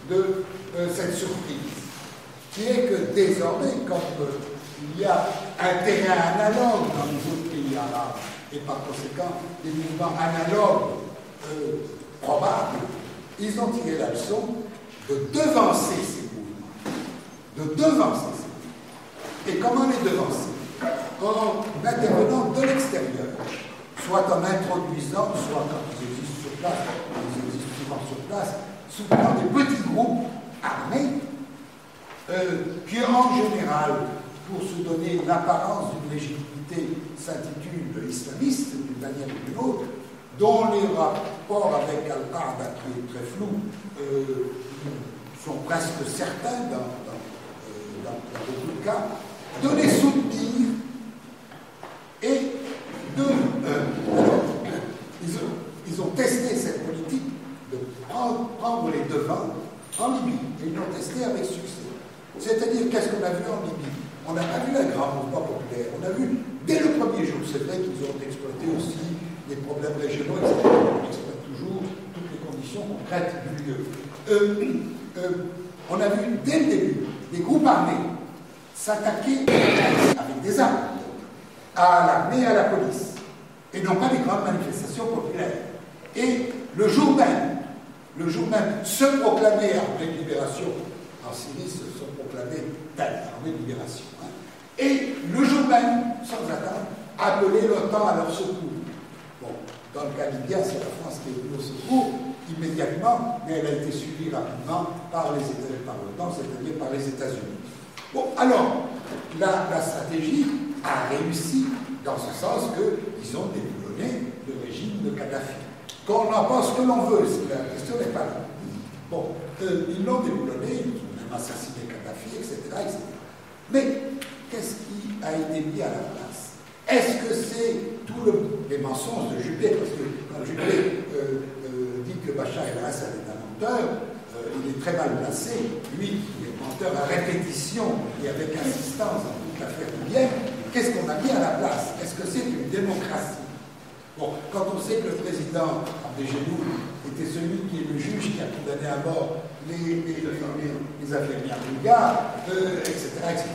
de cette surprise, qui est que désormais, comme il y a un terrain analogue dans les autres pays arabes, et par conséquent des mouvements analogues probables, ils ont tiré la leçon de devancer ces mouvements. De devancer ces mouvements. Et comment les devancer? En intervenant de l'extérieur, soit en introduisant, soit quand ils existent sur place, ils existent souvent sur place, souvent des petits groupes armés, qui en général, pour se donner l'apparence d'une légitimité, s'intitulent islamistes d'une manière ou d'une autre, dont les rapports avec Al-Qaïda, qui est très flou, sont presque certains dans beaucoup de cas, de les soutenir et de... ils ont testé cette politique de prendre les devants en Libye, et ils l'ont testé avec succès. C'est-à-dire, qu'est-ce qu'on a vu en Libye? On n'a pas vu un grand mouvement populaire. On a vu, dès le premier jour, c'est vrai qu'ils ont exploité aussi les problèmes régionaux, etc. On exploite toujours toutes les conditions concrètes du lieu. On a vu, dès le début, des groupes armés s'attaquer avec des armes à l'armée et à la police, et non pas des grandes manifestations populaires. Et le jour même, se proclamer armée de libération. En Syrie, se sont proclamés telle armée de libération. Hein. Et le jour même, sans attendre, appeler l'OTAN à leur secours. Bon, dans le cas libyen, c'est la France qui est venue au secours immédiatement, mais elle a été suivie rapidement par l'OTAN, c'est-à-dire par les États-Unis. Bon, alors, la stratégie a réussi dans ce sens qu'ils ont déboulonné le régime de Kadhafi. Qu'on en pense que l'on veut, la question n'est pas là. Bon, ils l'ont déboulonné, ils ont même assassiné Kadhafi, etc., etc. Mais qu'est-ce qui a été mis à la place? Est-ce que c'est tous les mensonges de Juppé? Parce que quand Juppé dit que Bachar el-Assad est un menteur, il est très mal placé. Lui, il est menteur à répétition et avec insistance dans toute l'affaire libyenne. Qu'est-ce qu'on a mis à la place? Est-ce que c'est une démocratie? Bon, quand on sait que le président Abdejenoub était celui qui est le juge qui a condamné à mort les infirmières bulgares, etc., etc.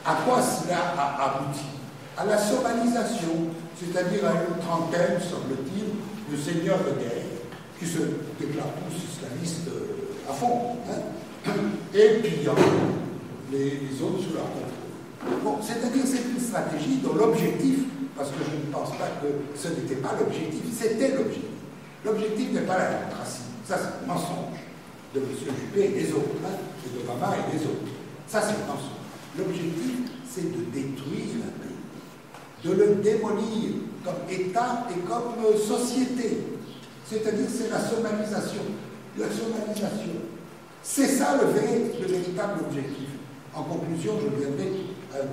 À quoi cela a abouti? À la somalisation, c'est-à-dire à une trentaine, semble-t-il, de seigneurs de guerre qui se déclarent tous islamistes à fond, hein, et pillant les autres sous leur contrôle. Bon, c'est-à-dire c'est une stratégie dont l'objectif, parce que je ne pense pas que ce n'était pas l'objectif, c'était l'objectif. L'objectif n'est pas la démocratie. Ça, c'est le mensonge de M. Juppé et des autres, hein, et d'Obama et des autres. Ça, c'est le mensonge. L'objectif, c'est de détruire un pays, de le démolir comme État et comme société. C'est-à-dire, c'est la somalisation. La somalisation. C'est ça le véritable objectif. En conclusion, je viendrai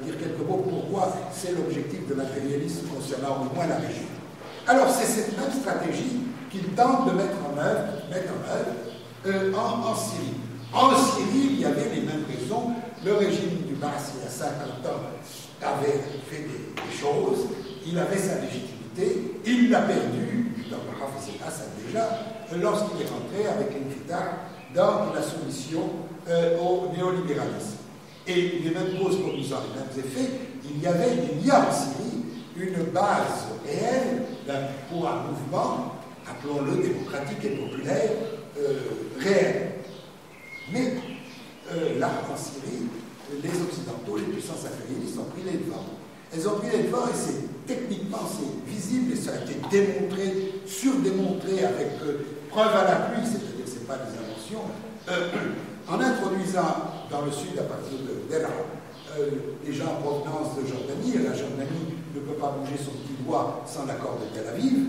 dire quelques mots pourquoi c'est l'objectif de l'impérialisme concernant au moins la région. Alors, c'est cette même stratégie qu'il tente de mettre en œuvre en Syrie. En Syrie, il y avait les mêmes raisons. Le régime du Baas, il y a 50 ans, avait fait des choses. Il avait sa légitimité. Il l'a perdu, dans le Hafez al-Assad déjà, lorsqu'il est rentré avec une Fatah dans la soumission au néolibéralisme. Et les mêmes causes produisant les mêmes effets, il y a en Syrie une base réelle pour un mouvement, appelons-le démocratique et populaire, réel. Mais là, en Syrie, les Occidentaux, les puissances impérialistes ont pris les devants. Elles ont pris les devants et c'est techniquement, c'est visible et ça a été démontré, surdémontré avec preuve à la pluie, c'est-à-dire que ce n'est pas des inventions, en introduisant dans le sud, à partir d'El des gens en provenance de Jordanie, et la Jordanie ne peut pas bouger son petit doigt sans l'accord de Tel Aviv,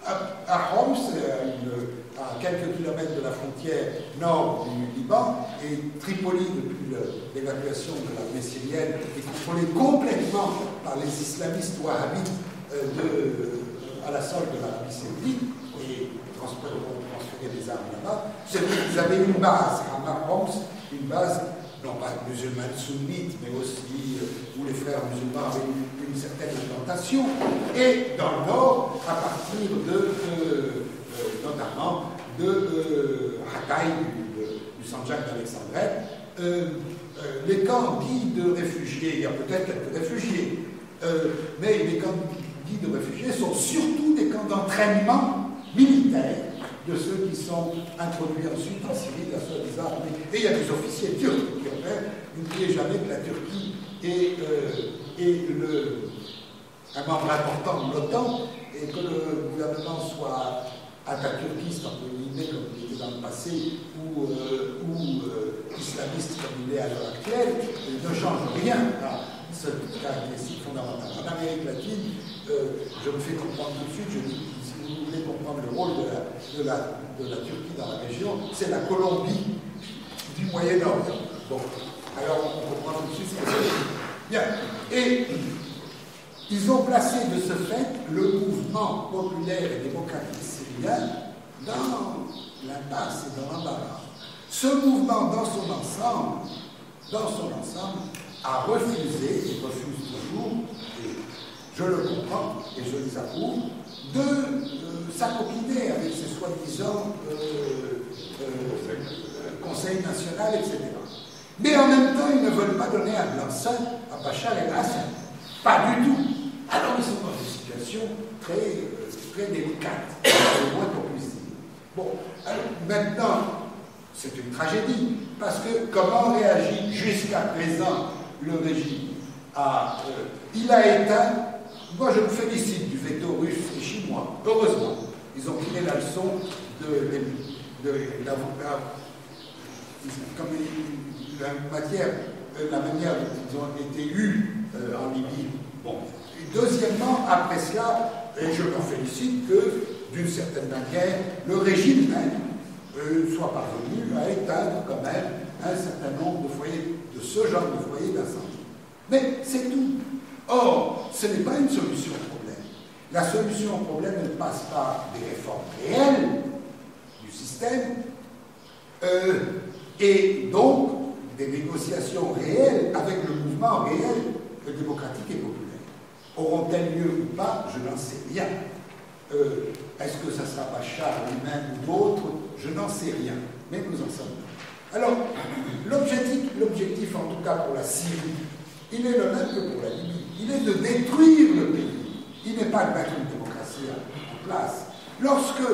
à Homs, à quelques kilomètres de la frontière nord du Liban, et Tripoli, depuis l'évacuation de l'armée syrienne, est contrôlée complètement par les islamistes wahhabites à la solde de l'Arabie saoudite, et transférer des armes là-bas. Vous avez une base à Homs, une base, non pas musulmane sunnite, mais aussi où les frères musulmans avaient une certaine implantation, et dans le nord, à partir notamment de caille du Sanjak d'Alexandrette. Les camps dits de réfugiés, il y a peut-être quelques réfugiés, mais les camps dits de réfugiés sont surtout des camps d'entraînement militaire de ceux qui sont introduits ensuite en Syrie, la soi-disant armée. Et il y a des officiers turcs qui ont fait, n'oubliez jamais que la Turquie est un membre important de l'OTAN, et que le gouvernement soit atatürkiste, entre guillemets, comme il était dans le passé, ou islamiste comme il est à l'heure actuelle, ne change rien à cette caractéristique fondamentale. En Amérique latine, je me fais comprendre tout de suite, je dis, si vous voulez comprendre le rôle de la Turquie dans la région, c'est la Colombie du Moyen-Orient. Bon, alors on comprend tout de suite ce que c'est. Bien, et ils ont placé de ce fait le mouvement populaire et démocratique syrien dans l'impasse et dans l'embarras. Ce mouvement, dans son ensemble, a refusé, et refuse toujours, et je le comprends et je les approuve, de s'acoquiner avec ces soi-disant conseils nationaux, etc. Mais en même temps, ils ne veulent pas donner un blanc-seing à Bachar el-Assad. Pas du tout. Alors ils sont dans une situation très délicate, au moins qu'on puisse dire. Bon, alors maintenant, c'est une tragédie, parce que comment réagit jusqu'à présent le régime il a éteint, moi je me félicite du veto russe et chinois, heureusement, ils ont tiré la leçon la manière dont ils ont été eus en Libye. Bon. Et deuxièmement, après cela, et je m'en félicite que, d'une certaine manière, le régime même soit parvenu à éteindre quand même un certain nombre de foyers, de ce genre de foyers d'incendie. Mais c'est tout. Or, ce n'est pas une solution au problème. La solution au problème, elle passe par des réformes réelles du système et donc des négociations réelles avec le mouvement réel démocratique et populaire. Auront-elles lieu ou pas? Je n'en sais rien. Est-ce que ça sera Bachar lui-même ou d'autres? Je n'en sais rien. Mais nous en sommes là. Alors, l'objectif, en tout cas pour la Syrie, il est le même que pour la Libye. Il est de détruire le pays. Il n'est pas de mettre une démocratie en place. Lorsque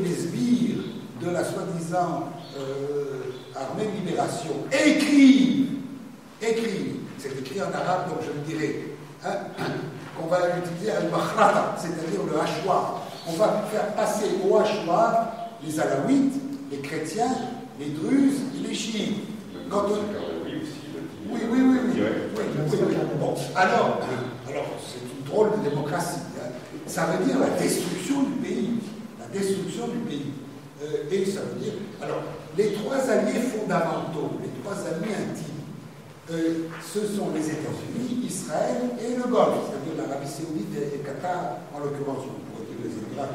les sbires de la soi-disant armée de libération écrivent, c'est écrit en arabe, donc je le dirai, qu'on va utiliser al-Makhrata, c'est-à-dire le hachoir. On va faire passer au hachoir les alaouites, les chrétiens, les druzes et les chiites. Oui. Bon, alors c'est une drôle de démocratie. Ça veut dire la destruction du pays. Et ça veut dire... Alors, les trois alliés fondamentaux, les trois alliés intimes, ce sont les États-Unis, Israël et le Golfe, c'est-à-dire l'Arabie Saoudite et le Qatar, en l'occurrence, on pourrait dire les Émirats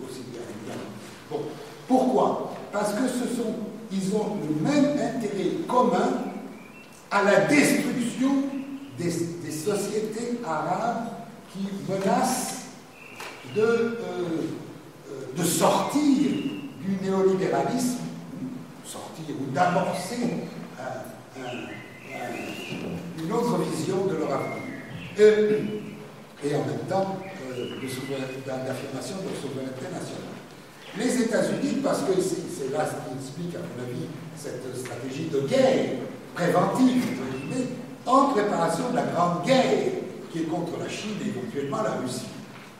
aussi bien évidemment. Bon, pourquoi? Parce que ils ont le même intérêt commun à la destruction des sociétés arabes qui menacent de sortir du néolibéralisme, ou d'amorcer une autre vision de leur avenir. Et en même temps, d'affirmation de leur souveraineté nationale. Les États-Unis, parce que c'est là ce qui explique, à mon avis, cette stratégie de guerre préventive, en préparation de la grande guerre qui est contre la Chine et éventuellement la Russie,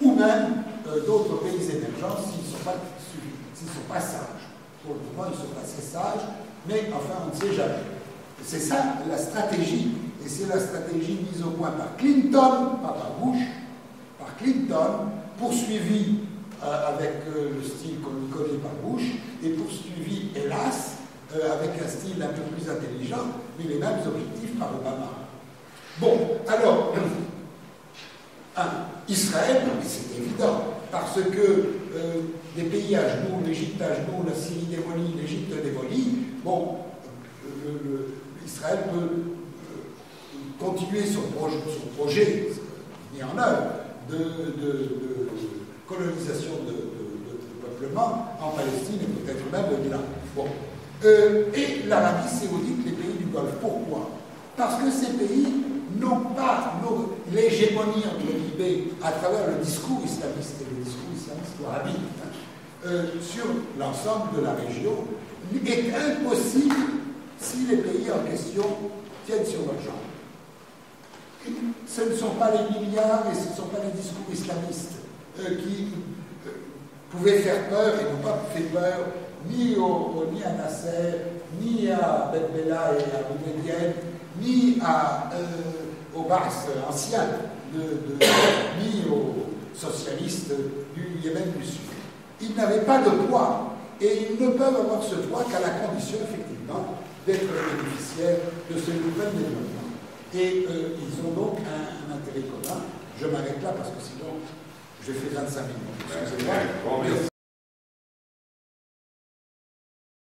ou même d'autres pays émergents s'ils ne sont pas sages. Pour le moment, ils sont assez sages, mais enfin, on ne sait jamais. C'est ça la stratégie, et c'est la stratégie mise au point par Clinton, pas par Bush, par Clinton, poursuivie avec le style qu'on connaît par Bush, et poursuivie, hélas, avec un style un peu plus intelligent, mais les mêmes objectifs par Obama. Bon, alors, Israël, c'est évident, parce que des pays à genoux, l'Égypte à genoux, la Syrie démolie, l'Égypte démolie, bon, Israël peut continuer son projet mis en œuvre de colonisation de peuple peuplement en Palestine et peut-être même au-delà. Bon. Et l'Arabie saoudite, les pays du Golfe. Pourquoi? Parce que ces pays n'ont pas l'hégémonie entre guillemets à travers le discours islamiste et le discours islamiste arabique sur l'ensemble de la région est impossible si les pays en question tiennent sur leur jambe. Ce ne sont pas les milliards et ce ne sont pas les discours islamistes qui pouvaient faire peur et n'ont pas fait peur ni à Nasser, ni à Ben Bella et à Boumedienne, ni au Baas ancien, ni aux socialistes du Yémen du Sud. Ils n'avaient pas de poids et ils ne peuvent avoir ce poids qu'à la condition, effectivement, d'être bénéficiaires de ce nouvel développement. Et ils ont donc un intérêt commun. Je m'arrête là parce que sinon, j'ai fait 25 minutes. Excusez-moi. Bon, merci.